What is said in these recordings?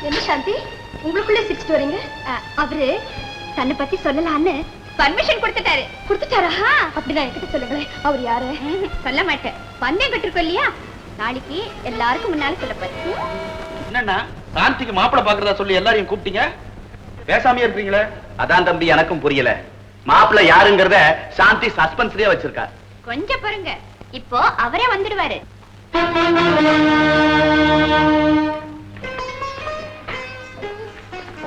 என்ன சாந்தி உங்களுக்குள்ளே சிரிச்சுட்டு வரீங்க? அவரு தன்னை பத்தி சொல்லலான்னு பர்மிஷன் கொடுத்துட்டாரா? அப்படின்னா என்கிட்ட சொல்லுங்களேன். அவர் யாரு? சொல்ல மாட்டேன். பந்தயம் கட்டிருக்கோம் இல்லையா, நாளைக்கு எல்லாருக்கும் முன்னால சொல்லப்பாரு. என்னன்னா சாந்திக்கு மாப்பிளை பாக்குறதா சொல்லி எல்லாரையும் கூப்பிட்டீங்க, பேசாமையே இருக்கீங்களே? அதான் தம்பி எனக்கும் புரியல. மாப்பிளை யாருங்கிறத சாந்தி சஸ்பென்ஸ்லயே வச்சிருக்கா. கொஞ்சம் பாருங்க, இப்போ அவரே வந்துடுவாரு.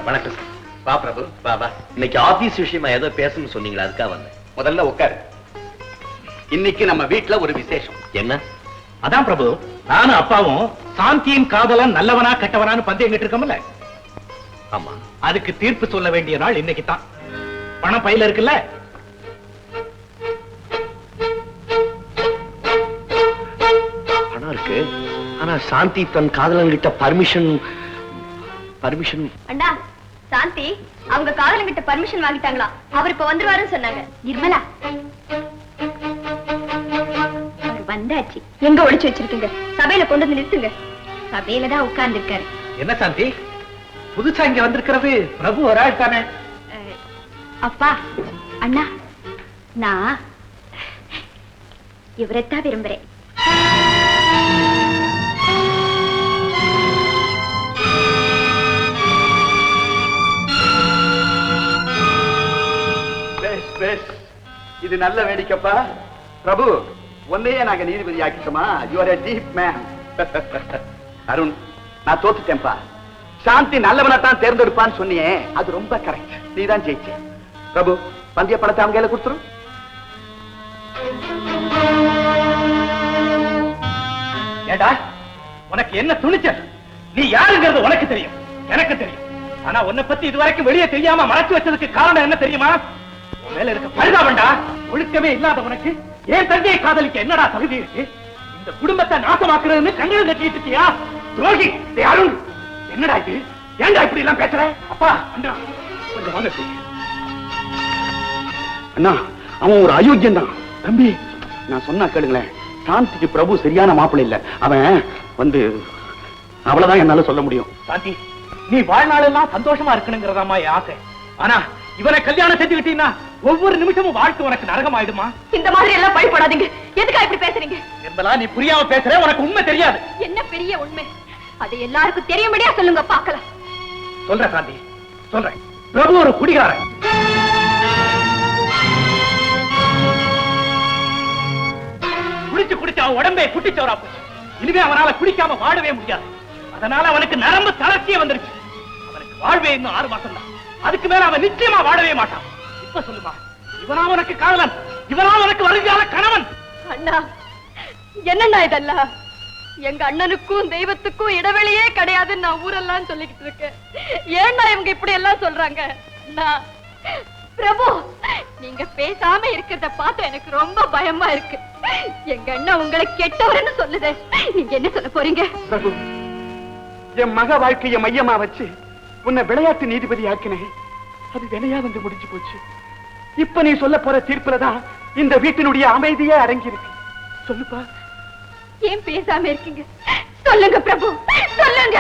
வணக்கம் சார். வா பிரபு, வா வா. இன்னைக்கு ஆபீஸ் விஷயமா ஏதோ பேசணும்னு சொன்னீங்களா, அதுக்காக வந்தேன். முதல்ல உட்காரு. இன்னைக்கு நம்ம வீட்டுல ஒரு விசேஷம். என்ன? அதான் பிரபு, நானும் அப்பாவும் சாந்தியின் காதலன் நல்லவனா கெட்டவனான்னு பந்தயம் கிட்டு இருக்கோம்ல. ஆமா, அதுக்கு தீர்ப்பு சொல்ல வேண்டிய நாள் இன்னைக்கு தான். பணம் பையில இருக்குல்ல? பணம் இருக்கு. ஆனா சாந்தி தன் காதலன் கிட்ட பர்மிஷன் அண்ணா, சாந்தி அவங்க காதலங்கிட்ட பர்மிஷன் வாங்கிட்டாங்களா? அவர் இப்ப வந்துருவாருன்னு சொன்னாங்க. நிர்மலா, அவர் வந்தாச்சு. எங்க ஒளிச்சு வச்சிருக்கீங்க? சபையில கொண்டு வந்து நிறுத்துங்க. சபையில தான் உட்கார்ந்து இருக்காரு. என்ன சாந்தி, புதுசா இங்க வந்திருக்கிறது பிரபு ஒரு ஆள் தானே? அப்பா, அண்ணா, நான் இவரைத்தான் விரும்புறேன். இது நல்ல வேடிக்கைப்பா. பிரபு, ஒன்னையே நாங்க நீதிபதி ஆக்கிட்டோமா? You are a deep man. Arun, நான் தோத்துட்டேன்பா. சாந்தி நல்லவனை தான் தேர்ந்தெடுப்பான்னு சொன்னியே, அது ரொம்ப கரெக்ட். நீ தான் ஜெயிச்ச. பிரபு, பந்தய பணத்தை அவங்க கையில கொடுத்துரும். ஏடா, உனக்கு என்ன துணிச்சல்? நீ யாருங்கிறது உனக்கு தெரியும், எனக்கு தெரியும். ஆனா உன்னை பத்தி இதுவரைக்கும் வெளியே தெரியாம மறைச்சு வச்சதுக்கு காரணம் என்ன தெரியுமா? உன் மேல இருக்க பரிதாபண்டா. ஒழுக்கமே இல்லாத உனக்கு ஏன் தந்தையை காதலிக்க என்னடா தகுதி இருக்கு? இந்த குடும்பத்தை நாசமாக்குறதுன்னு கண்கள் கட்டிட்டு இருக்கியா? துரோகி. அருண், என்னடா இது? ஏன்டா இப்படி எல்லாம் பேசுற? அப்பா, அண்ணா, கொஞ்சம் வாங்க. அண்ணா, அவன் ஒரு அயோக்கியம் தான். தம்பி, நான் சொன்னா கேளுங்களேன். சாந்திக்கு பிரபு சரியான மாப்பிள்ளை இல்ல. அவன் வந்து அவ்வளவுதான் என்னால சொல்ல முடியும். சாந்தி, நீ வாழ்நாளெல்லாம் சந்தோஷமா இருக்கணுங்கிறதாமா என் ஆசை. ஆனா இவனை கல்யாணம் செஞ்சுக்கிட்டீங்கன்னா ஒவ்வொரு நிமிஷமும் வாழ்க்கை உனக்கு நரகம் ஆயிடுமா? இந்த மாதிரி எல்லாம் பயப்படாதீங்க. எதுக்கா இப்படி பேசுறீங்க? என்பதா நீ புரியாம பேசுற. உனக்கு உண்மை தெரியாது. என்ன பெரிய உண்மை? அது எல்லாருக்கும் தெரியும்படியா சொல்லுங்க, பார்க்கலாம். சொல்றேன் சாந்தி, சொல்றேன். பிரபு ஒரு குடிகாரன். குடிச்சு அவன் உடம்பே குட்டிச்சோரா போச்சு. இனிமே அவனால குடிக்காம வாழவே முடியாது. அதனால அவனுக்கு நரம்பு தளர்ச்சியே வந்துருச்சு. அவனுக்கு வாழ்வே இன்னும் 6 மாசம் தான். அதுக்கு மேல அவன் நிச்சயமா வாழவே மாட்டான். இப்ப சொல்லுமா, இவனா உனக்கு காதலன்? இவனா உனக்கு வருங்கால கணவன்? அண்ணா, என்னண்ணா இதெல்லாம்? எங்க அண்ணனுக்கும் தெய்வத்துக்கும் இடைவெளியே கிடையாதுன்னு நான் ஊரெல்லாம் சொல்லிக்கிட்டு இருக்கேன். ஏன்னா இவங்க இப்படி எல்லாம் சொல்றாங்க? பிரபு, நீங்க பேசாம இருக்கிறத பார்த்து எனக்கு ரொம்ப பயமா இருக்கு. எங்க அண்ணன் உங்களை கெட்டவர்னு சொல்லுது. நீங்க என்ன சொல்ல போறீங்க? பிரபு, என் மக வாழ்க்கையை மையமா வச்சு உன்னை விளையாட்டு நீதிபதி ஆக்கினேன். அது வினையா வந்து முடிஞ்சு போச்சு. இப்ப நீ சொல்ல போற தீர்ப்புலதான் இந்த வீட்டினுடைய அமைதியே அடங்கி இருக்கு. சொல்லுப்பா. ஏன் பேசாம இருக்கீங்க? சொல்லுங்க பிரபு, சொல்லுங்க.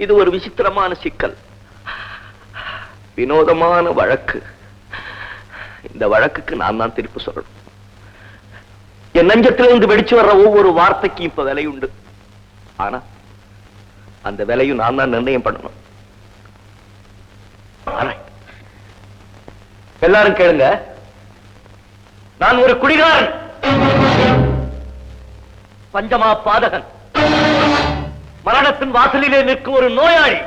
இது ஒரு விசித்திரமான சிக்கல், வினோதமான வழக்கு. இந்த வழக்குக்கு நான் தான் தீர்ப்பு சொல்லணும். என் நெஞ்சத்திலிருந்து வெடிச்சு வர்ற ஒவ்வொரு வார்த்தைக்கும் இப்ப விலை உண்டு. ஆனா அந்த விலையும் நான் தான் நிர்ணயம் பண்ணணும். எல்லாரும் கேளுங்க, நான் ஒரு குடிகாரன், பஞ்சமா பாதகன், மரணத்தின் வாசலிலே நிற்கும் ஒரு நோயாளி.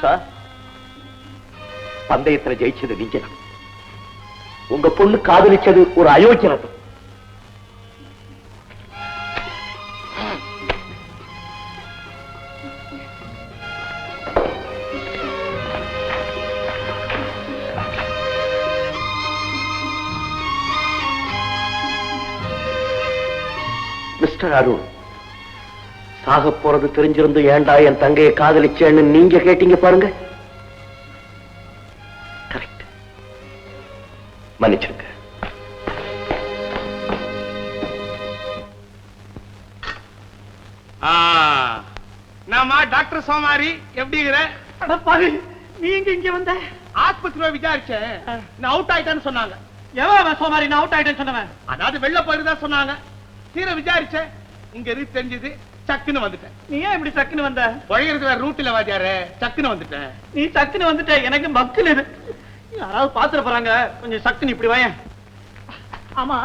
சார், பந்தயத்தில் ஜெயிச்சது நீங்க. உங்க பொண்ணு காதலிச்சது ஒரு அயோக்கியன். மிஸ்டர் அருண், சாக போறது தெரிஞ்சிருந்து ஏண்டா என் தங்கையை காதலிச்சேன்னு நீங்க கேட்டீங்க பாருங்க. கரெக்ட், மன்னிச்சிருங்க. நாம டாக்டர் சோமாரி எப்படிங்கிற? நீ எங்க இங்க வந்த? ஆஸ்பத்திரியில விசாரிச்சேன், நான் அவுட் ஆயிட்டேன்னு சொன்னாங்க. எவன் சோமாரி நான் அவுட் ஆயிட்டேன்னு சொன்னவன்? அதாவது வெளில போயிருந்தா சொன்னாங்க. தீர விசாரிச்சேன், இங்க இருக்கு தெரிஞ்சது, சக்குன்னு வந்துட்டேன். நீ ஏன் இப்படி சக்குன்னு வந்த? பழகிறது வேற ரூட்ல வாத்தியாரு, சக்குன்னு வந்துட்டேன். நீ சக்குன்னு வந்துட்ட, எனக்கு மக்குன்னு யாராவது பாத்துற போறாங்க, கொஞ்சம் சக்குன்னு இப்படி வாயேன். ஆமா,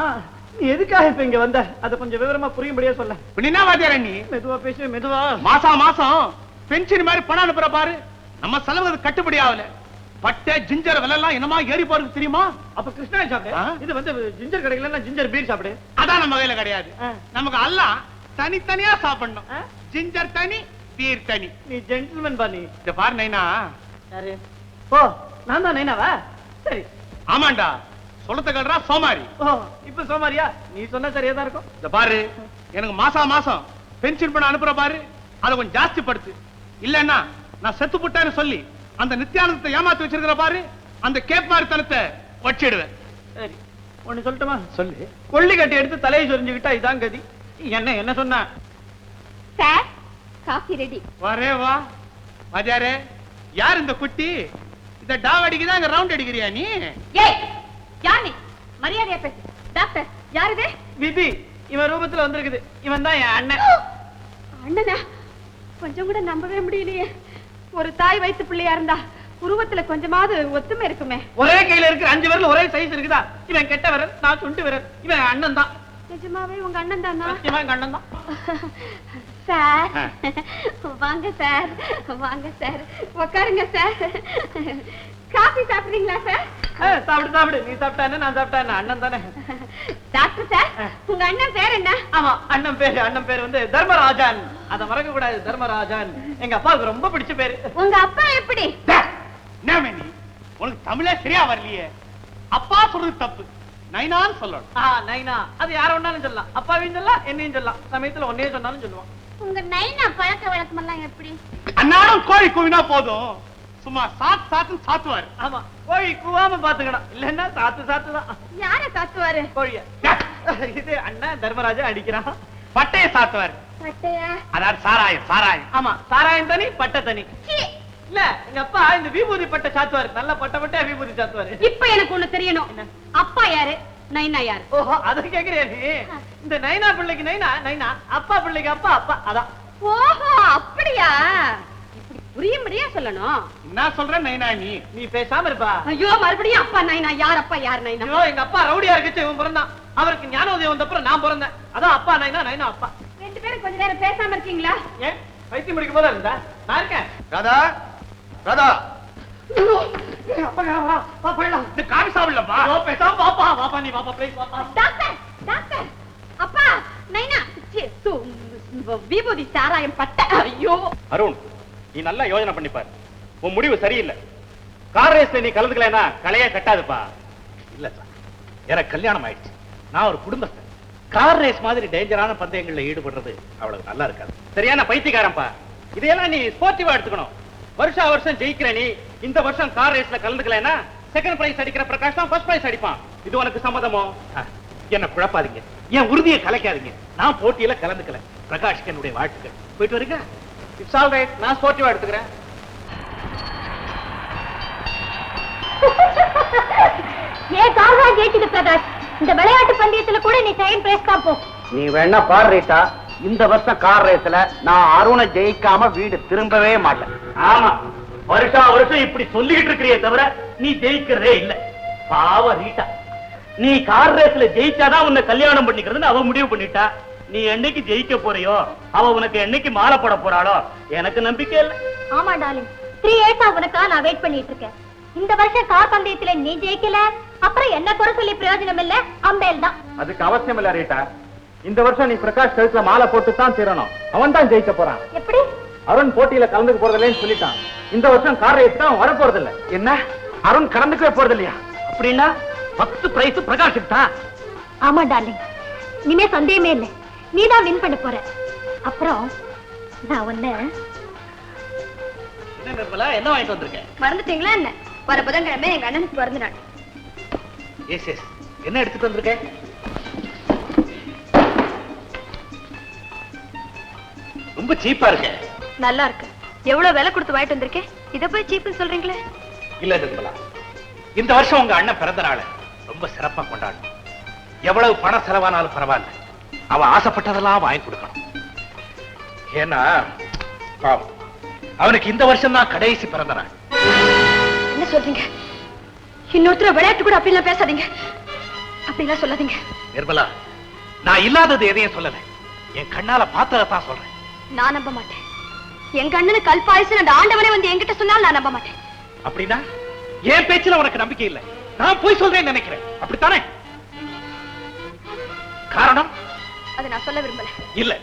நீ எதுக்காக இப்ப இங்க வந்த? அத கொஞ்சம் விவரமா புரியும்படியா சொல்ல. என்ன வாத்தியார நீ? மெதுவா பேசு, மெதுவா. மாசம் பென்ஷன் மாதிரி பணம் அனுப்புற பாரு, நம்ம செலவு கட்டுப்படி ஆகல. பட்டை ஜிஞ்சர் விலை எல்லாம் என்னமா ஏறி போறது தெரியுமா? அப்ப கிருஷ்ணா சாப்பிடு. இது வந்து ஜிஞ்சர் கிடைக்கல, ஜிஞ்சர் பீர் சாப்பிடு. அதான் நம்ம கையில கிடையாது. நமக்கு எல்லாம் தனித்தனியா சாப்பிடணும். ஜிஞ்சர் தனி, பீர் தனி. நீ ஜென்டில்மேன் பா. நீ இத பாரு நைனா. யாரு? ஓ, நான் தான் நைனாவா? சரி. ஆமாண்டா, சொல்லத்த கல்றா சோமாரி. ஓ, இப்ப சோமாரியா? நீ சொன்னா சரியா தான் இருக்கும். இத பாரு, எனக்கு மாசம் பென்ஷன் பண்ண அனுப்புற பாரு, அதை கொஞ்சம் ஜாஸ்தி படுத்து. இல்லன்னா நான் செத்து புட்டேன்னு சொல்லி அந்த நித்யானந்தத்தை ஏமாத்தி வச்சிருக்கிற பாரு, அந்த கேப் மாதிரி தனத்தை வச்சிடுவேன். சரி, ஒண்ணு சொல்லட்டுமா? சொல்லு. கொள்ளி கட்டி எடுத்து தலையை சொரிஞ்சுக்கிட்டா இதான் கதி. என்ன சொன்ன? Sir, coffee ready. வரே வா வாஜாரே. யார் இந்த குட்டி? இந்த டாவ் அடிக்குதா, இங்க ரவுண்ட் அடிக்கிறியா நீ? ஏய், யார் நீ? மரியாதையா பேசு. டாக்டர், யார் இது? விதி, இவன் ரூபத்துல வந்திருக்குது. இவன் தான் என் அண்ணன். அண்ணனா? கொஞ்சம் கூட நம்பவே முடியலையே. ஒரு தாய் வயிற்று பிள்ளையா இருந்தா உருவத்துல கொஞ்சமாவது ஒத்துமை இருக்குமே. ஒரே கையில இருக்கிற 5 விரல் ஒரே சைஸ் இருக்குதா? இவன் கெட்ட விரல், நான் சுண்டு விரல். இவன் அண்ணன் தான். நிஜமாவே உங்க அண்ணன் தானா? இவன் எங்க அண்ணன் தான். சார், வாங்க சார், வாங்க சார், உட்காருங்க சார். காஃபி சாப்பிடுறீங்களா சார்? சாப்பிடு. நீ சாப்பிட்டா என்ன, நான் சாப்பிட்டா என்ன, அண்ணன் தானே. டாக்டர் சார், உங்க அண்ணன் பேர் என்ன? ஆமா, அண்ணன் பேர் வந்து தர்மராஜன். அத மறக்க கூடாது, தர்மராஜன். எங்க அப்பாவுக்கு ரொம்ப பிடிச்ச பேரு. உங்க அப்பா எப்படி? என்ன நீ, உனக்கு தமிழே சரியா வரலையே. அப்பா சொல்றது தப்பு, நைனான்னு சொல்லணும். நைனா, அது யார வேணாலும் சொல்லலாம். அப்பாவையும் சொல்லலாம், என்னையும் சொல்லலாம். சமயத்துல ஒன்னே சொன்னாலும் சொல்லுவான். உங்க நைனா பழக்க வழக்கம் எல்லாம் எப்படி? அன்னாலும் கோழி கூவினா போதும், சும்மா சாத்து சாத்துவாரு. ஆமா, கோழி கூவாம பாத்துக்கணும், இல்லன்னா சாத்து தான். யார சாத்துவாரு? கோழிய. இது அண்ணன் தர்மராஜா அடிக்கிறான். பட்டைய சாத்துவாரு. பட்டையா? அதாவது சாராயம். ஆமா, சாராயம் தனி, பட்டை தனி. இல்ல, எங்க அப்பா இந்த விபூதி பட்டை சாத்துவாரு. நல்ல பட்டை விபூதி சாத்துவாரு. இப்ப எனக்கு ஒண்ணு தெரியணும். அப்பா யாரு, நைனா யாரு? ஓஹோ, அத கேக்குறியா நீ? இந்த நைனா பிள்ளைக்கு நைனா, அப்பா பிள்ளைக்கு அப்பா. அதான். ஓஹோ, அப்படியா? இப்படி புரியும்படியா சொல்லணும். என்ன சொல்ற நைனா நீ பேசாம இருப்பா. ஐயோ, மறுபடியும் அப்பா நைனா, யார் அப்பா யார் நைனா? ஐயோ, எங்க அப்பா ரவுடியா இருக்கச்சு இவன் பிறந்தான். அவருக்கு ஞானோதயம் வந்தப்புறம் நான் பிறந்தேன். அதான் அப்பா நைனா அப்பா. ரெண்டு பேரும் கொஞ்ச நேரம் பேசாம இருக்கீங்களா? ஏன் பைத்தியம் முடிக்கும் போதா இருந்தா? நான் இருக்கேன். ராதா. அப்பா போயிடலாம். இந்த காபி சாப்பிடலப்பா. பேசாம வாப்பா நீ வாப்பா, ப்ளீஸ் வாப்பா. டாக்டர், அப்பா நைனா விபூதி சாராயம் பட்டை. ஐயோ அருண், நீ நல்லா யோசனை பண்ணி பாரு, உன் முடிவு சரியில்லை. கார் ரேஸ்ல நீ கலந்துக்கலன்னா கலையே கட்டாதுப்பா. இல்ல சார், எனக்கு கல்யாணம் ஆயிடுச்சு, நான் ஒரு குடும்பஸ்தன். கார் ரேஸ் மாதிரி டேஞ்சரான பந்தயங்கள்ல ஈடுபடுறது அவ்வளவு நல்லா இருக்காது. சரியான பைத்தியக்காரன்பா. இதையெல்லாம் நீ ஸ்போர்ட்டிவா எடுத்துக்கணும். வருஷம் ஜெயிக்கிற நீ இந்த வருஷம் கார் ரேஸ்ல கலந்துக்கலன்னா செகண்ட் பிரைஸ் அடிக்கிற பிரகாஷ் தான் ஃபர்ஸ்ட் பிரைஸ் அடிப்பான். இது உனக்கு சம்மதமோ? என்ன குழப்பாதீங்க, என் உறுதியை கலைக்காதீங்க. நான் போட்டியில கலந்துக்கல. பிரகாஷ்க்கு என்னுடைய வாழ்த்துக்கள். போயிட்டு வரீங்க? இட்ஸ் ஆல் ரைட், நான் ஸ்போர்ட்டிவா எடுத்துக்கிறேன். ஏன் கார்வா ஜெயிச்சது பிரகாஷ்? இந்த விளையாட்டு பந்தயத்துல கூட நீ செகண்ட் பிரைஸ் தான் போ. நீ வேணா பாரு ரீட்டா, இந்த வருஷம் கார் ரேஸ்ல நான் அருணை ஜெயிக்காம வீடு திரும்பவே மாட்டேன். ஆமா, வருஷம் இப்படி சொல்லிக்கிட்டு இருக்கிறியே தவிர நீ ஜெயிக்கிறதே இல்ல. பாவ ரீட்டா, நீ கார் ரேஸ்ல ஜெயிச்சாதான் உன்னை கல்யாணம் பண்ணிக்கிறதுன்னு அவ முடிவு பண்ணிட்டா. நீ என்னைக்கு ஜெயிக்க போறியோ, அவ உனக்கு என்னைக்கு மாலை போட போறாளோ எனக்கு நம்பிக்கை இல்ல. ஆமா டார்லிங், 3 இயர்ஸா உனக்கா நான் வெயிட் பண்ணிட்டு இருக்கேன். இந்த வருஷம் கார் பந்தயத்துல நீ ஜெயிக்கல, அப்புறம் என்ன குறை சொல்லி பிரயோஜனம் இல்ல, அம்பேல் தான். அதுக்கு அவசியம் இல்ல ரீட்டா. இந்த வருஷம் நீ பிரகாஷ் கழுத்துல மாலை போட்டு தான் தீரணும். அவன் தான் ஜெயிக்க போறான். எப்படி? அருண் போட்டியில கலந்துக்க போறதில்லைன்னு சொல்லிட்டான். இந்த வருஷம் கார் ரேஸ் தான் வர போறது இல்ல. என்ன, அருண் கலந்துக்கவே போறது இல்லையா? அப்படின்னா 10 பிரைஸ் பிரகாஷுக்கு தான். ஆமா டார்லிங், இனிமே சந்தேகமே இல்லை. நீதான் வின் பண்ண போற. அப்புறம் நான் உன்னை என்ன வாங்கிட்டு வந்திருக்கேன்? மறந்துட்டீங்களா என்ன? வர புதன்கிழமை எங்க அண்ணனுக்கு பிறந்த நாள். எஸ் எஸ், என்ன எடுத்துட்டு வந்திருக்கேன்? ரொம்ப சீப்பா இருக்கு. நல்லா இருக்கு. எவ்வளவு விலை கொடுத்து வாங்கிட்டு வந்திருக்கேன், இத போய் சீப்புன்னு சொல்றீங்களே? இல்ல நிர்மலா, இந்த வருஷம் உங்க அண்ணன் பிறந்த நாள் ரொம்ப சிறப்பா கொண்டாடணும். எவ்வளவு பணம் செலவானாலும் பரவாயில்ல, அவன் ஆசைப்பட்டதெல்லாம் வாங்கி கொடுக்கணும். ஏன்னா பாவம், அவனுக்கு இந்த வருஷம் தான் கடைசி பிறந்த நாள். என்ன சொல்றீங்க? இன்னொருத்தர விளையாட்டு கூட அப்படிலாம் பேசாதீங்க, அப்படிலாம் சொல்லாதீங்க. நிர்மலா, நான் இல்லாதது எதையும் சொல்லல, என் கண்ணால பார்த்ததான் சொல்றேன். நான் நம்ப மாட்டேன். எங்க அண்ணனு கல்பாயசு அந்த ஆண்டவனே வந்து என்கிட்ட சொன்னால் நான் நம்ப மாட்டேன். அப்படின்னா என் பேச்சுல உனக்கு நம்பிக்கை இல்லை, நான் போய் சொல்றேன்னு நினைக்கிறேன், அப்படித்தானே? காரணம் அதை நான் சொல்ல விரும்பல. இல்ல,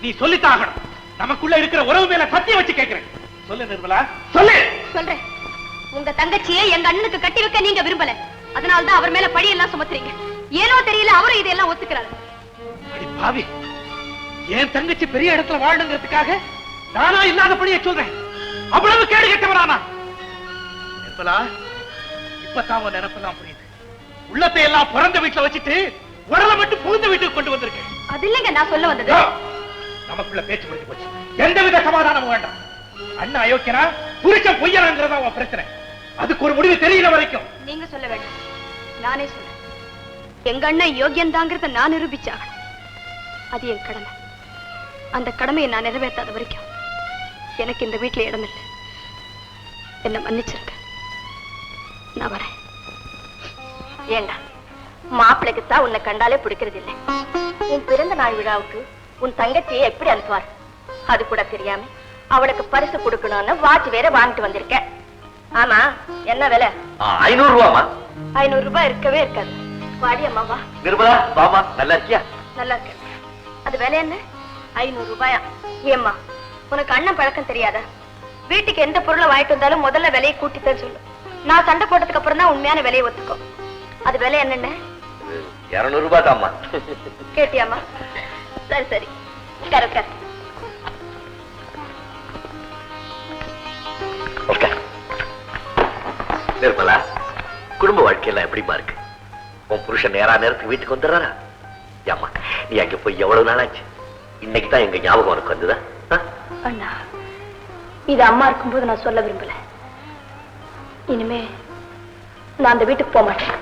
நீ சொல்லித்தாகணும். நமக்குள்ள இருக்கிற உறவு மேல சத்தியம் வச்சு கேட்கிறேன். சொல்லு நிர்மலா, சொல்லு. சொல்றேன். உங்க தங்கச்சியை எங்க அண்ணனுக்கு கட்டி வைக்க நீங்க விரும்பல, அதனால்தான் அவர் மேல பழி எல்லாம் சுமத்துறீங்க. ஏனோ தெரியல, அவரும் இதெல்லாம் ஒத்துக்கிறாரு. அடி பாவி, என் தங்கச்சி பெரிய இடத்துல வாழணுங்கிறதுக்காக நானா இல்லாத படியை சொல்றேன். அவ்வளவு கேடு கெட்டவரானா? நிர்மலா, இப்பதான் உன் நினைப்பெல்லாம் புரியுது. உள்ளத்தை எல்லாம் பிறந்த வீட்டுல வச்சுட்டு உடலை மட்டும் புகுந்த வீட்டுக்கு கொண்டு வந்திருக்கேன். அது இல்லைங்க நான் சொல்ல வந்தது. நமக்குள்ள பேச்சு முடிஞ்சு போச்சு, எந்தவித சமாதானமும் வேண்டாம். அண்ணா அயோக்கியனா, புருஷன் பொய்யனாங்கிறதா உன் பிரச்சனை. அதுக்கு ஒரு முடிவு தெரியல வரைக்கும் நீங்க சொல்ல வேண்டாம், நானே சொல்றேன். எங்க அண்ணன் யோகியன் தாங்கிறத நான் நிரூபிச்சாகணும். அது என் கடமை. அந்த கடமையை நான் நிறைவேற்றாத வரைக்கும் எனக்கு இந்த வீட்டுல இடம் இல்லை. என்ன மன்னிச்சிருக்க, நான் வரேன். ஏண்டா, மாப்பிள்ளைக்கு தான் உன்னை கண்டாலே பிடிக்கிறது இல்லை. உன் பிறந்த நாள் விழாவுக்கு உன் தங்கச்சியை எப்படி அனுப்புவார்? அது கூட தெரியாம அவளுக்கு பரிசு கொடுக்கணும்னு வாட்ச் வேற வாங்கிட்டு வந்திருக்கேன். ஆமா, என்ன விலை? 500 ரூபாமா? 500 ரூபாய் இருக்கவே இருக்காது. வாடி அம்மா வா. நிர்மலா வாமா, நல்லா இருக்கியா? நல்லா இருக்கேன். அது விலை என்ன? 500 ரூபாயா? ஏம்மா, உனக்கு அண்ணன் பழக்கம் தெரியாதா? வீட்டுக்கு எந்த பொருளை வாங்கிட்டு வந்தாலும் முதல்ல விலையை கூட்டித்தான் சொல்லு. நான் சண்டை போட்டதுக்கு அப்புறம் தான் உண்மையான விலையை ஒத்துக்கும். அது விலை என்னென்ன? 200 ரூபாய் தாம்மா. கேட்டியாமா? சரி சரி, உட்கார் உட்கார். நிர்மலா, குடும்ப வாழ்க்கையெல்லாம் எப்படிமா இருக்கு? உன் புருஷன் நேரா நேரத்துக்கு வீட்டுக்கு வந்துடுறாரா? ஏம்மா, நீ அங்க போய் எவ்வளவு நாளாச்சு? இன்னைக்கு தான் எங்க ஞாபகம் உனக்கு வந்துதா? அண்ணா, இது அம்மா இருக்கும்போது நான் சொல்ல விரும்பல. இனிமே நான் அந்த வீட்டுக்கு போக மாட்டேன்.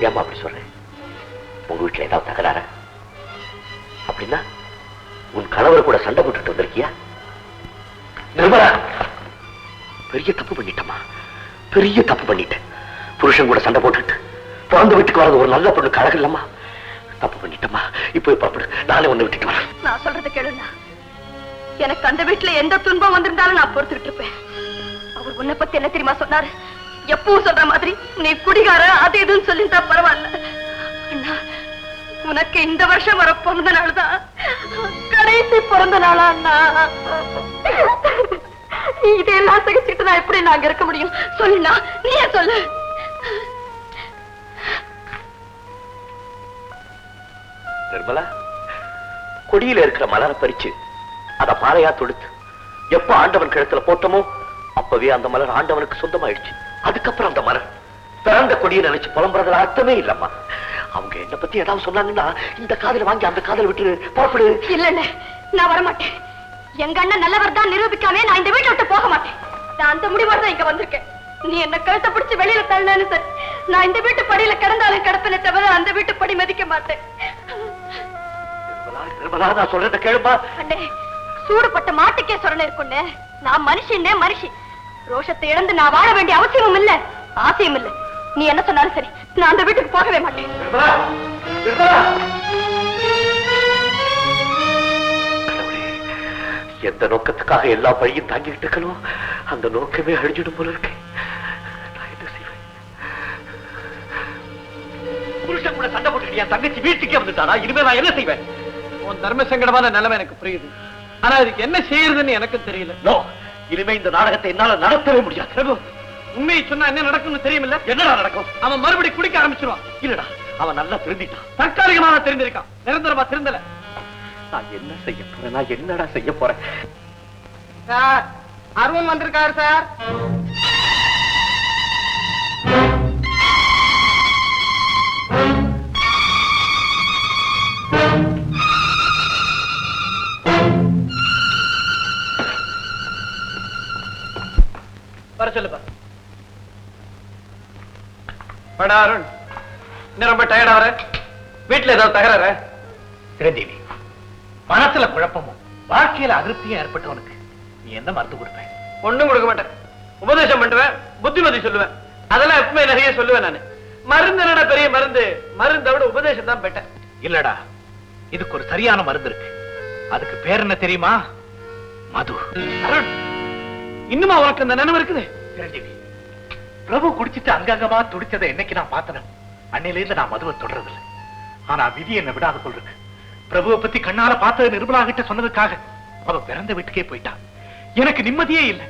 ஏம்மா அப்படி சொல்றேன்? உங்க வீட்டுல ஏதாவது தகராறா? அப்படின்னா உன் கணவர் கூட சண்டை போட்டுட்டு வந்திருக்கியா? நிர்மலா, பெரிய தப்பு பண்ணிட்டமா, பெரிய தப்பு பண்ணிட்டேன். புருஷன் கூட சண்டை போட்டுட்டு பிறந்த வீட்டுக்கு வர்றது ஒரு நல்ல பொண்ணு கழகம் இல்லம்மா. தப்பு பண்ணிட்டமா, இப்போ புறப்படு, நானே உன்னை விட்டுட்டு வரேன். நான் சொல்றது கேளுண்ணா. எனக்கு அந்த வீட்டுல எந்த துன்பம் வந்திருந்தாலும் நான் பொறுத்துக்கிட்டு இருப்பேன். அவர் உன்னை பத்தி என்ன தெரியுமா சொன்னாரு? எப்பவும் சொல்ற மாதிரி நீ குடிகார அது இதுன்னு சொல்லிட்டா பரவாயில்ல. அண்ணா, உனக்கு இந்த வருஷம் வர பிறந்த நாள் தான் கடைசி பிறந்த நாளா அண்ணா? இதெல்லாம் சகிச்சுட்டு நான் எப்படி நாங்க இருக்க முடியும்? சொல்லுண்ணா, நீயே சொல்லு. நிர்மலா, கொடியில இருக்கிற மலரை பறிச்சு அத மாலையா தொடுத்து எப்ப ஆண்டவன் கழுத்துல போட்டோமோ அப்பவே அந்த மலர் ஆண்டவனுக்கு சொந்தமாயிடுச்சு. அதுக்கப்புறம் அந்த மலர் பிறந்த கொடியை நினைச்சு புலம்புறதுல அர்த்தமே இல்லம்மா. அவங்க என்ன பத்தி ஏதாவது சொன்னாங்கன்னா இந்த காதல வாங்கி அந்த காதல் விட்டு புறப்படு. இல்ல, நான் வரமாட்டேன். எங்க அண்ணன் நல்லவர் தான் நிரூபிக்காம நான் இந்த வீட்டை விட்டு போக மாட்டேன். நான் அந்த முடிவோடு தான் இங்க வந்திருக்கேன். நீ என்ன கழுத்தை பிடிச்சு வெளியில தள்ளினாலும் சரி, நான் இந்த வீட்டு படியில கிடந்தாலும் கிடப்பின தவிர அந்த வீட்டு படி மதிக்க மாட்டேன். நான் சொல்றத கேளுப்பா. அண்ணே, சூடுபட்ட மாட்டுக்கே சொரணை இருக்குண்ணே. நான் மனுஷனே மனுஷி. ரோஷத்தை இழந்து நான் வாழ வேண்டிய அவசியமும் இல்ல, ஆசையும் இல்ல. நீ என்ன சொன்னாலும் சரி, நான் அந்த வீட்டுக்கு போகவே மாட்டேன். எந்த நோக்கத்துக்காக எல்லா பழியும் தாங்கிட்டு இருக்கணும் அந்த நோக்கமே அழிஞ்சிடும் போல இருக்கு. நான் என்ன செய்வேன்? புருஷன் கூட சண்டை போட்டு என் தங்கச்சி வீட்டுக்கே வந்துட்டானா? இனிமே நான் என்ன செய்வேன்? உன் தர்ம சங்கடமான நிலைமை எனக்கு புரியுது. ஆனா அதுக்கு என்ன செய்யறதுன்னு எனக்கு தெரியல. நோ, இனிமே இந்த நாடகத்தை என்னால நடத்தவே முடியாது. பிரபு, உண்மையை சொன்னா என்ன நடக்கும்னு தெரியுமில்ல? என்னடா நடக்கும்? அவன் மறுபடியும் குடிக்க ஆரம்பிச்சிருவான். இல்லடா, அவன் நல்லா திருந்திட்டான். தற்காலிகமாக தெரிந்திருக்கான். நிரந்தரமா திருந்தல. நான் என்ன செய்ய போறேன்? நான் என்னடா செய்ய போறேன்? சார், அருண் வந்திருக்காரு சார். வர சொல்லுப்பா. படா அருண், இன்னும் ரொம்ப டயர்டா வர. வீட்டுல ஏதாவது தகராறு? சிரஞ்சீவி, மனசுல குழப்பமும் வாழ்க்கையில அதிருப்தியும் ஏற்பட்டவனுக்கு நீ என்ன மருந்து கொடுப்பேன்? ஒண்ணும் கொடுக்க மாட்டேன். உபதேசம் பண்ணுவேன், புத்திமதி சொல்லுவேன். அதெல்லாம் எப்பவுமே நிறைய சொல்லுவேன் நானு. மருந்து என்னடா பெரிய மருந்து? மருந்தை விட உபதேசம் தான் பெட்டர். இல்லடா, இதுக்கு ஒரு சரியான மருந்து இருக்கு. அதுக்கு பேர் என்ன தெரியுமா? மது. அருண், இன்னுமா உனக்கு அந்த நினைவு இருக்குது? சிரஞ்சீவி, பிரபு குடிச்சிட்டு அங்கங்கமா துடிச்சதை என்னைக்கு நான் பார்த்தேன், அன்னையில இருந்து நான் மதுவை தொடர்றதில்லை. ஆனா விதி என்ன விடாத சொல்றேன். பிரபுவை பத்தி கண்ணால பார்த்தது நிர்மலா கிட்ட சொன்னதுக்காக அவ பிறந்த வீட்டுக்கே போயிட்டா. எனக்கு நிம்மதியே இல்லை.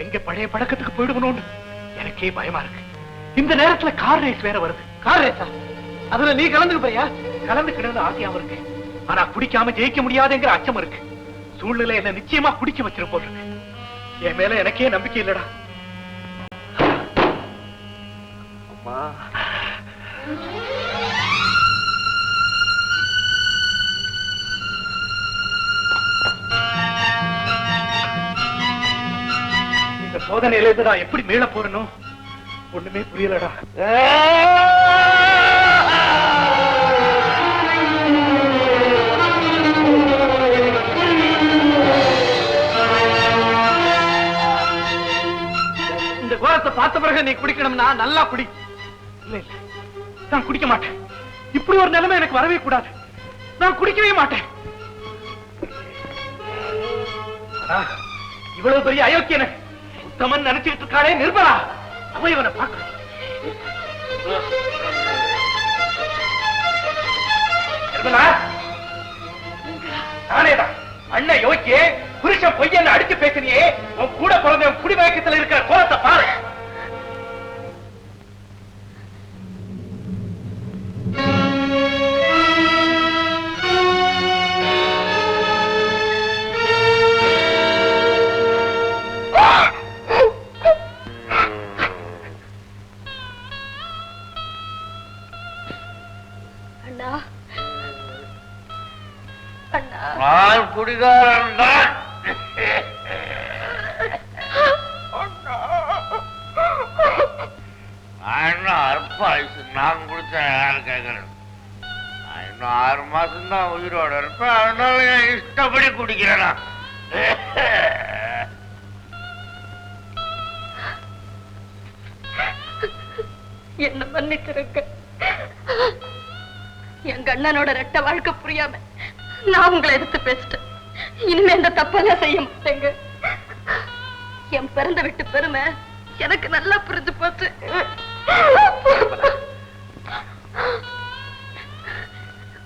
எங்க பழைய பழக்கத்துக்கு போயிடுவனோன்னு எனக்கே பயமா இருக்கு. இந்த நேரத்துல கார் ரேஸ் வேற வருது. கார் ரேஸா? அதுல நீ கலந்துக்க போறியா? கலந்துக்கிடுறது ஆசையாவும் இருக்கு. ஆனா குடிக்காம ஜெயிக்க முடியாதுங்கிற அச்சம் இருக்கு. சூழ்நிலை என்ன நிச்சயமா குடிக்க வச்சிரு போல் இருக்கு. என் மேல எனக்கே நம்பிக்கை இல்லடா. அம்மா, இந்த சோதனையில இருந்து நான் எப்படி மீள போறேனோ ஒண்ணுமே புரியலடா. இந்த கோலத்தை பார்த்த பிறகு நீ குடிக்கணும்னா நல்லா குடி. இல்ல இல்ல, நான் குடிக்க மாட்டேன். இப்படி ஒரு நிலைமை எனக்கு வரவே கூடாது. நான் குடிக்கவே மாட்டேன். இவ்வளவு பெரிய அயோக்கியனை உத்தமன் நினைச்சிட்டு இருக்காளே நிர்மலா, அவ இவனை பார்க்க. நிர்மலா, நானேதான் அண்ணன் யோக்கியே புருஷன் பொய்யன்னு அடிச்சு பேசினியே. உன் கூட பிறந்த குடி மயக்கத்தில் இருக்கிற கோலத்தை பாரு. நான் குடிகாரன் தான். நான் குடிச்ச யாரு கேட்கறேன்? இன்னும் 6 மாசம் தான் உயிரோட இருப்பேன். அதனால என் இஷ்டப்படி குடிக்கிறேனா? என்ன மன்னிச்சிருக்க. எங்க அண்ணனோட ரெட்ட வாழ்க்கை புரியாம நான் உங்களை எதிர்த்து பேசிட்டேன். இனிமே இந்த தப்பெல்லாம் செய்ய மாட்டேங்க. என் பிறந்த விட்டு பெருமை எனக்கு நல்லா புரிஞ்சு போச்சு.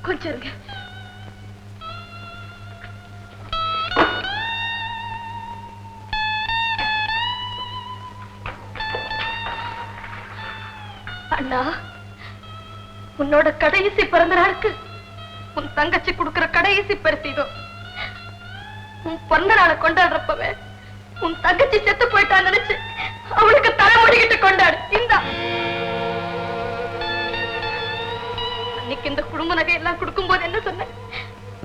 கொஞ்சம் இருங்க. அண்ணா, உன்னோட கடைசி பிறந்த நாளுக்கு உன் தங்கச்சி கொடுக்கிற கடைசி பரிசு. உன் பிறந்த நாளை கொண்டாடுறப்பவே உன் தங்கச்சி செத்து போயிட்டான்னு நினைச்சு அவளுக்கு தலைமுடிக்கிட்டு கொண்டாடு. இந்த அன்னைக்கு இந்த குடும்ப நகை எல்லாம் கொடுக்கும் போது என்ன சொன்னேன்?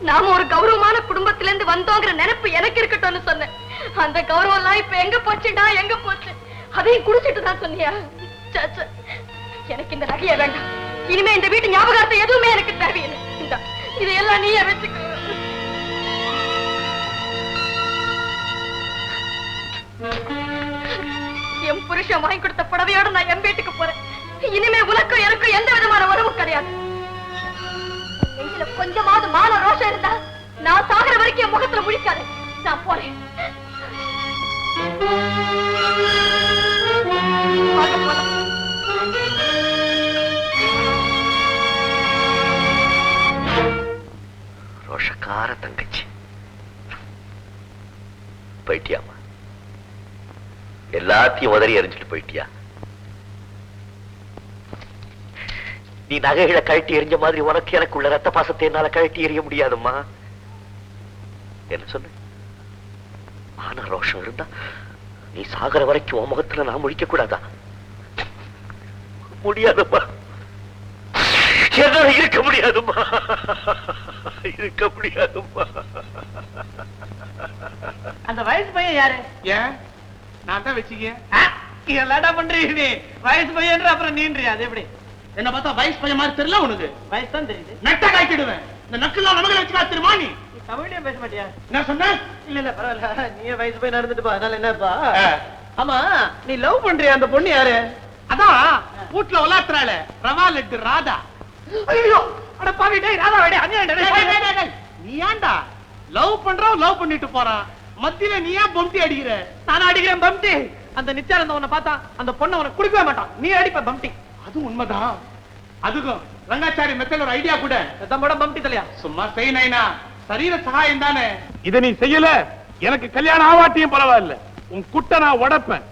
நாம ஒரு கௌரவமான குடும்பத்தில இருந்து வந்தோங்கிற நினைப்பு எனக்கு இருக்கட்டும்னு சொன்னேன். அந்த கௌரவம் எல்லாம் இப்ப எங்க போச்சுடா, எங்க போச்சு? அதையும் குடிச்சிட்டு தான் சொன்னியா? எனக்கு இந்த நகைய வேண்டாம். இனிமே இந்த வீட்டு ஞாபகத்தை எதுவுமே எனக்கு தேவையில்லை. இந்த இதையெல்லாம் நீயே வச்சுக்க. என் புருஷன் வாங்கி கொடுத்த புடவையோட நான் என் வீட்டுக்கு போறேன். இனிமே உனக்கும் எனக்கும் எந்த விதமான உறவும் கிடையாது. கொஞ்சமாவது மான ரோஷம் இருந்தா நான் சாகிற வரைக்கும் என் முகத்துல முழிக்காது. நான் போறேன். ரோஷக்கார தங்கச்சி போயிட்டியாமா? எல்லாத்தையும் உதறி எறிஞ்சிட்டு போயிட்டியா? நீ நகைகளை கழட்டி எறிஞ்ச மாதிரி உனக்கு எனக்குள்ள ரத்த பாசத்தை என்னால கழட்டி எறிய முடியாதும்மா. என்ன சொன்ன? ஆனா ரோஷம் இருந்தா நீ சாகர வரைக்கும் உன் முகத்துல நான் முழிக்க கூடாதா? முடியாதும்மா, என்னால இருக்க முடியாதும்மா, இருக்க முடியாதும்மா. அந்த வயசு பையன் யாரு? ஏன் நான் தான் வச்சுக்க. என்னடா பண்றீங்க நீ? வயசு பையன் அப்புறம் நீன்றியா? அது எப்படி? என்ன பார்த்தா வயசு பையன் மாதிரி தெரியல உனக்கு? வயசு தான் தெரியுது. நெட்ட காய்க்கிடுவேன். இந்த நக்கெல்லாம் நமக்கு வச்சுக்கா தெரியுமா? நீ தமிழ்லயே பேச மாட்டியா? என்ன சொன்ன? இல்ல பரவாயில்ல, நீயே வயசு பையனா இருந்துட்டு பா. அதனால என்னப்பா? ஆமா, நீ லவ் பண்றியா? அந்த பொண்ணு யாரு? அதான் வீட்டுல உலாத்துறாள ரவா லட்டு ராதா. ஐயோ, அட பாவி, டேய் ராதா, டேய் நீ ஏன்டா லவ் பண்றோம், லவ் பண்ணிட்டு போறான், மத்தியில நீ ஏன் பம்பி அடிக்கிற? நான் அடிக்கிறேன் பம்டி. அந்த நித்யானந்த உன்னை பார்த்தா அந்த பொண்ணை உனக்கு கொடுக்கவே மாட்டான். நீ அடிப்ப பம்டி. அது உண்மைதான். அதுக்கும் ரங்காச்சாரி மெத்தல ஒரு ஐடியா கூட. தம்மோட பம்டி தலையா? சும்மா செய் நைனா, சரீர சகாயம் தானே. இத நீ செய்யல, எனக்கு கல்யாணம் ஆவாட்டியும் பரவாயில்ல, உன் குட்டை நான் உடைப்பேன்.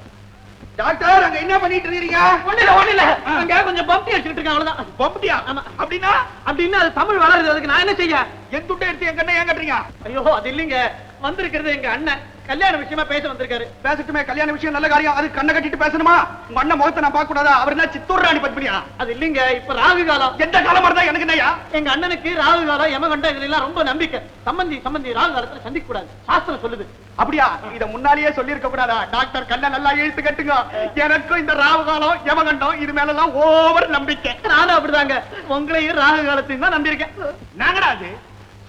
டாக்டர், அங்க என்ன பண்ணிட்டு இருக்கீங்க? ஒண்ணு இல்ல, அங்க கொஞ்சம் பம்டி அடிச்சுட்டு இருக்காங்க, அவ்வளவுதான். பம்பியா? அப்படின்னா அப்படின்னு அது தமிழ் வளருது, அதுக்கு நான் என்ன செய்ய? என் துட்டை எடுத்து என் கண்ணை ஏன் கட்டுறீங்க? ஐயோ, அது இல்லைங்க, வந்திருக்கிறது எங்க அண்ணன் கல்யாண விஷயமா பேச வந்திருக்காரு. பேசட்டுமே, கல்யாண விஷயம் நல்ல காரியம். அது கண்ணை கட்டிட்டு பேசணுமா? உங்க அண்ணன் முகத்தை நான் பார்க்க கூடாதா? அவர் என்ன சித்தூர் ராணி பத்மினியா? அது இல்லைங்க, இப்ப ராகு காலம். எந்த காலமா இருந்தா எனக்கு என்னையா? எங்க அண்ணனுக்கு ராகு காலம், யமகண்டம் இதுல எல்லாம் ரொம்ப நம்பிக்கை. சம்பந்தி ராகு காலத்துல சந்திக்க கூடாது, சாஸ்திரம் சொல்லுது. அப்படியா? இத முன்னாலேயே சொல்லி இருக்க கூடாதா? டாக்டர், கண்ணை நல்லா இழுத்து கட்டுங்க. எனக்கும் இந்த ராகு காலம், யமகண்டம் இது மேல எல்லாம் ஓவர் நம்பிக்கை. நானும் அப்படிதாங்க, உங்களையும் ராகு காலத்தையும் தான் நம்பியிருக்கேன். நாங்கடா அது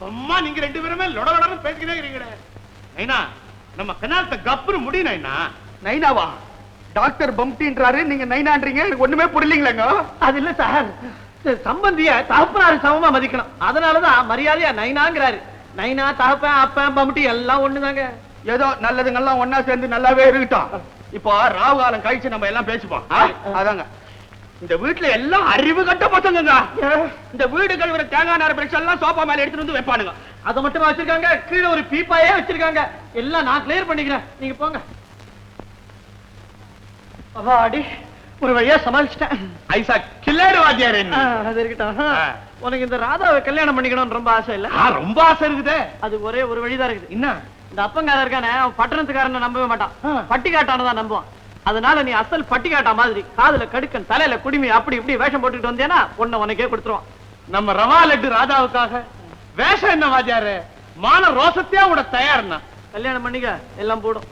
சும்மா நீங்க ரெண்டு பேருமே லொடலொடன்னு பேசிக்கிட்டே இருக்கீங்க. நைனா, நம்ம கண்ணாலத்தை கப்புரு முடி நைனா. நைனாவா? டாக்டர் பம்டின்றாரு, நீங்க நைனான்றீங்க. எனக்கு ஒண்ணுமே புரியலீங்களேங்க. அது இல்ல சார், சம்பந்திய தகப்பனாரு சமமா மதிக்கணும், அதனாலதான் மரியாதையா நைனாங்கிறாரு. நைனா, தகப்பன், அப்பன், பம்டி எல்லாம் ஒண்ணுதாங்க. ஏதோ நல்லதுங்கெல்லாம் ஒன்னா சேர்ந்து நல்லாவே இருக்கட்டும். இப்போ ராகு காலம் கழிச்சு நம்ம எல்லாம் பேசிப்போம். அதாங்க, இந்த வீட்டுல எல்லாம் அறிவு கட்ட பசங்க. இந்த வீடு கழுவுற தேங்காய் நார் பிரஷ் எல்லாம் சோபா மேல எடுத்துட்டு வந்து வைப்பானுங்க. அதை மட்டும் வச்சிருக்காங்க, கீழே ஒரு பீப்பாயே வச்சிருக்காங்க. எல்லாம் நான் கிளியர் பண்ணிக்கிறேன், நீங்க போங்க. அடி ஒரு வழியா சமாளிச்சிட்டேன். ஐசா கில்லாடு வாத்தியார் என்ன? அது இருக்கட்டும். உனக்கு இந்த ராதாவை கல்யாணம் பண்ணிக்கணும்னு ரொம்ப ஆசை இல்ல? ரொம்ப ஆசை இருக்குது. அது ஒரே ஒரு வழிதான் இருக்குது. என்ன? இந்த அப்பங்காரன் இருக்கானே, அவன் பட்டணத்துக்காரனை நம்பவே மாட்டான், பட்டிக்காட்டானதான் நம்புவான். அதனால நீ அசல் பட்டிக்காட்டா மாதிரி காதுல கடுக்கன், தலையில குடிமி, அப்படி இப்படி வேஷம் போட்டுட்டு வந்தேன்னா பொண்ணை உனக்கே கொடுத்துருவான். நம்ம ரவா லட்டு ராதாவுக்காக வேஷம் என்ன வாத்தியாரு? மான ரோசத்தையா விட தயார்னா கல்யாணம் பண்ணிக்க, எல்லாம் போடும்.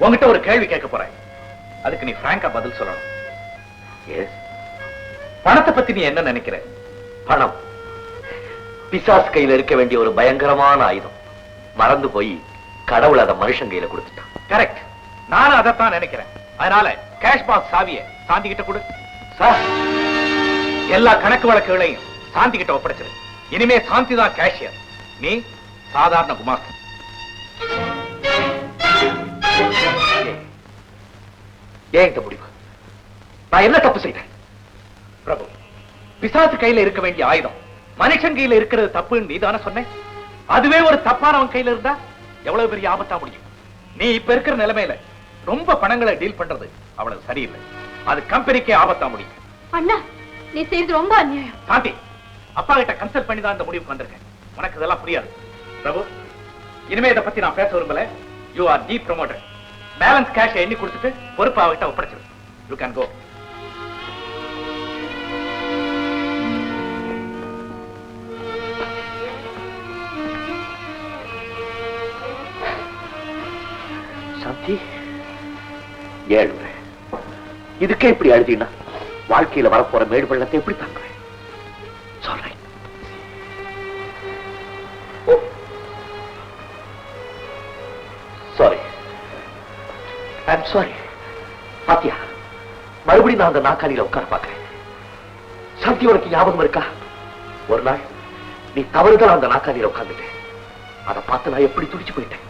உங்ககிட்ட ஒரு கேள்வி கேட்க போறேன், அதுக்கு நீ பிராங்கா பதில் சொல்லணும். பணத்தை பத்தி நீ என்ன நினைக்கிற? பணம் பிசாஸ் கையில இருக்க வேண்டிய ஒரு பயங்கரமான ஆயுதம். மறந்து போய் கடவுள் அதை மனுஷன் கையில கொடுத்துட்டான். கரெக்ட், நானும் அதைத்தான் நினைக்கிறேன். அதனால கேஷ் பாக்ஸ் சாவியை சாந்தி கிட்ட கொடு. சார், எல்லா கணக்கு வழக்குகளையும் சாந்தி கிட்ட ஒப்படைச்சிரு. இனிமே சாந்தி தான் கேஷியர், நீ சாதாரண குமாஸ்தன். ஏன் இந்த முடிவு? நான் என்ன தப்பு செய்தேன்? பிரபு, பிசாசு கையில இருக்க வேண்டிய ஆயுதம் மனுஷன் கையில இருக்கிறது தப்புன்னு நீ தானே சொன்ன. அதுவே ஒரு தப்பானவன் கையில இருந்தா எவ்வளவு பெரிய ஆபத்தா முடியும். நீ இப்ப இருக்கிற நிலைமையில ரொம்ப பணங்களை டீல் பண்றது அவ்வளவு சரியில்லை. அது கம்பெனிக்கே ஆபத்தா முடியும். அண்ணா, நீ செய்யறது ரொம்ப அநியாயம். சாந்தி, அப்பா கிட்ட கன்சல்ட் பண்ணி தான் இந்த முடிவுக்கு வந்திருக்கேன். உனக்கு இதெல்லாம் புரியாது. பிரபு, இனிமே இதை பத்தி நான் பேச விரும்பல. You are deep promoter. Balance cash எண்ணி கொடுத்துட்டு பொறுப்பு அவகிட்ட ஒப்படைச்சிரு. You can go. சாந்தி, ஏழுங்க, இதுக்கே இப்படி அழுதினா வாழ்க்கையில வரப்போற மேடு வெள்ளத்தை எப்படி தாங்குறேன்? சொல்றேன். Sorry, I'm sorry. பாத்தியா, மறுபடியும் நான் அந்த நாற்காலியில உட்கார பாக்குறேன். சாந்தி, உனக்கு ஞாபகம் இருக்கா? ஒரு நாள் நீ தவறுதான் அந்த நாற்காலியில உட்கார்ந்துட்டேன். அதை பார்த்து நான் எப்படி துடிச்சு போயிட்டேன்.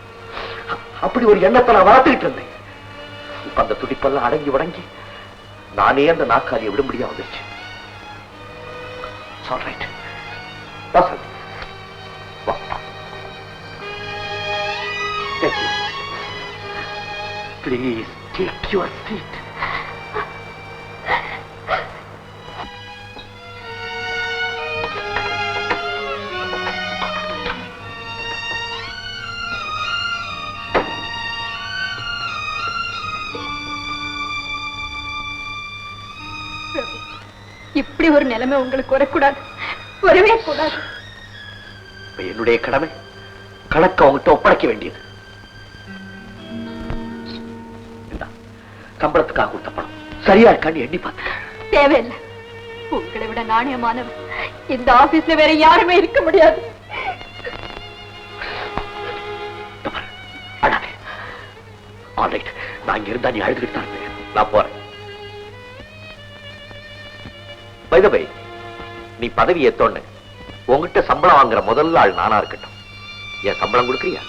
அப்படி ஒரு எண்ணத்தை நான் வளர்த்துக்கிட்டு இருந்தேன். இப்ப அந்த துடிப்பெல்லாம் அடங்கி உடங்கி நானே அந்த நாற்காலியை விடும்படியா வந்துருச்சு. Please take your seat. இப்படி ஒரு நிலைமை உங்களுக்கு வரக்கூடாது, வரவே கூடாது. என்னுடைய கடமை கணக்கு அவங்ககிட்ட ஒப்படைக்க வேண்டியது. சம்பளத்துக்காக கொடுத்த பணம் சரியா இருக்கான்னு எண்ணி பார்த்து. தேவையில்லை. உங்களை விட நாணயமானவர் இந்த ஆபீஸ்ல வேற யாருமே இருக்க முடியாது. ஆல்ரைட், நான் இங்க இருந்தா நீ அழுதுகிட்டு தான் இருப்பேன். நான் போறேன். பை தி வே, நீ பதவி ஏத்தோன்னு உங்ககிட்ட சம்பளம் வாங்குற முதல் ஆள் நானா இருக்கட்டும். என் சம்பளம் கொடுக்குறியா?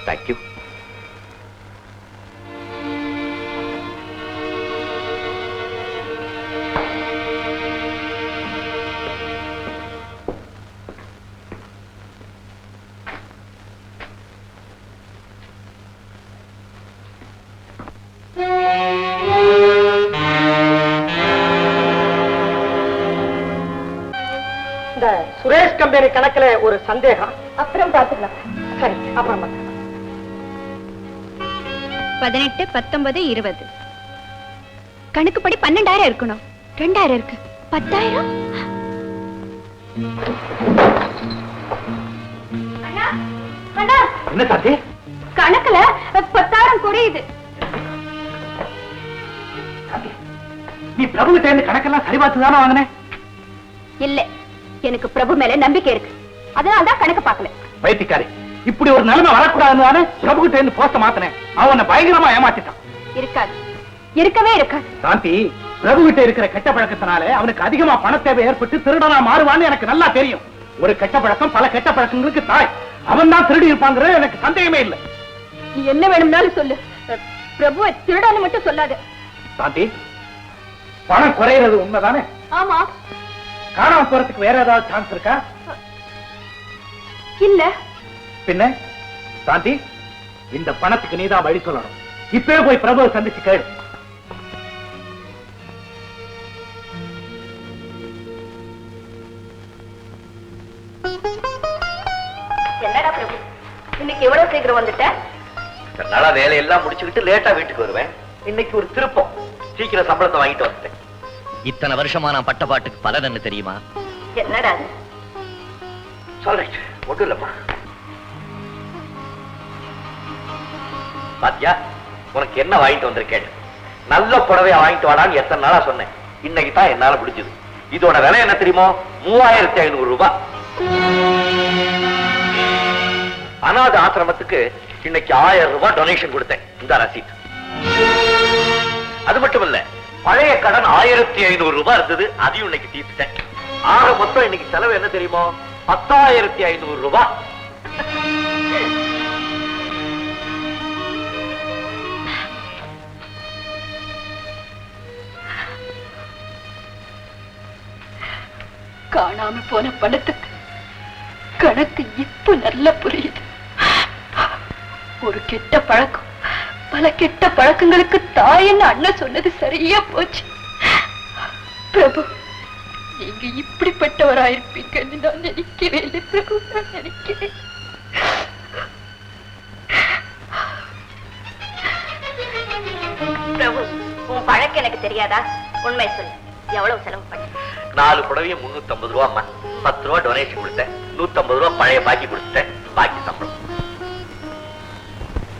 தேங்க்யூ. இந்த சுரேஷ் கம்பெனி கணக்குல ஒரு சந்தேகம். அப்புறம் பாத்துக்கலாம். சரி, அப்புறம் பார்த்துக்கலாம். 18, 19, 20 கணக்குப்படி 12,000 இருக்கணும். 2,000 இருக்கு. 10,000. என்ன சாந்தி? கணக்குல 10,000 குறையுது. நீ பிரபு கிட்ட இருந்து கணக்கெல்லாம் சரி பார்த்து தானே வாங்கினேன்? இல்ல, எனக்கு பிரபு மேல நம்பிக்கை இருக்கு, அதனாலதான் கணக்கு பார்க்கல. பைத்தியக்காரி, இப்படி ஒரு நிலைமை வரக்கூடாதுன்னு தானே பிரபு கிட்ட இருந்து போஸ்ட மாத்தினேன். அவனை பயங்கரமா ஏமாத்திட்டான். இருக்காது, இருக்கவே இருக்காது. சாந்தி, பிரபு கிட்ட இருக்கிற கெட்ட பழக்கத்தினால அவனுக்கு அதிகமா பண தேவை ஏற்பட்டு திருடனா மாறுவான்னு எனக்கு நல்லா தெரியும். ஒரு கெட்ட பழக்கம் பல கெட்ட பழக்கங்களுக்கு தாய். அவன் தான் திருடி இருப்பாங்கிறது எனக்கு சந்தேகமே இல்லை. நீ என்ன வேணும்னாலும் சொல்லு, பிரபுவை திருடான்னு மட்டும் சொல்லாத. சாந்தி, பணம் குறையிறது உண்மைதானே? ஆமா. காணாம போறதுக்கு வேற ஏதாவது சான்ஸ் இருக்கா? இல்ல. பின்ன சாந்தி, இந்த பணத்துக்கு நீதான் வழி சொல்லணும். இப்பவே போய் பிரபுவை சந்திச்சு கேளு. என்னடா பிரபு, இன்னைக்கு எவ்வளவு சீக்கிரம் வந்துட்ட? நல்லா வேலையெல்லாம் முடிச்சுக்கிட்டு லேட்டா வீட்டுக்கு வருவேன். இன்னைக்கு ஒரு திருப்பம், சீக்கிரம் சம்பளத்தை வாங்கிட்டு வந்துட்டேன். இத்தனை வருஷமா நான் பட்ட பாட்டுக்கு பலன் என்ன தெரியுமா? என்னடா சொல்றேன், ஒன்றும் இல்லம்மா. பாத்தியா, உனக்கு என்ன வாங்கிட்டு வந்திருக்கேன்? நல்ல புடவையா வாங்கிட்டு வாடான்னு எத்தனை நாளா சொன்னேன். இன்னைக்கு தான் என்னால முடிஞ்சது. இதோட விலை என்ன தெரியுமோ? 3,500 ரூபாய். அநாத ஆசிரமத்துக்கு இன்னைக்கு 1000 ரூபாய் டொனேஷன் கொடுத்தேன். இந்த ரசீட். அது மட்டும் இல்ல, பழைய கடன் 1,500 ரூபாய் இருந்தது, அதையும் இன்னைக்கு தீர்த்துட்டேன். ஆக மொத்தம் இன்னைக்கு செலவு என்ன தெரியுமோ? 10,500 ரூபாய். காணாம போன பணத்துக்கு கணக்கு இப்ப நல்லா புரியுது. ஒரு கெட்ட பழக்கம் பல கெட்ட பழக்கங்களுக்கு தாயன்னு அண்ணன் சொன்னது சரியா போச்சு. பிரபு, நீங்க இப்படிப்பட்டவராயிருப்பீங்கன்னு நான் நினைக்கவே இல்லை பிரபு, நான் நினைக்கிறேன். பிரபு, உன் பழக்கம் எனக்கு தெரியாதா? உண்மை சொல்லு, எவ்வளவு செலவு பண்ண? 4 புடவையும் 350 ரூபாய். 10 ரூபாய் டொனேஷன் கொடுத்தேன். 150 ரூபாய் பழைய பாக்கி கொடுத்துட்டேன். பாக்கி சம்பளம்.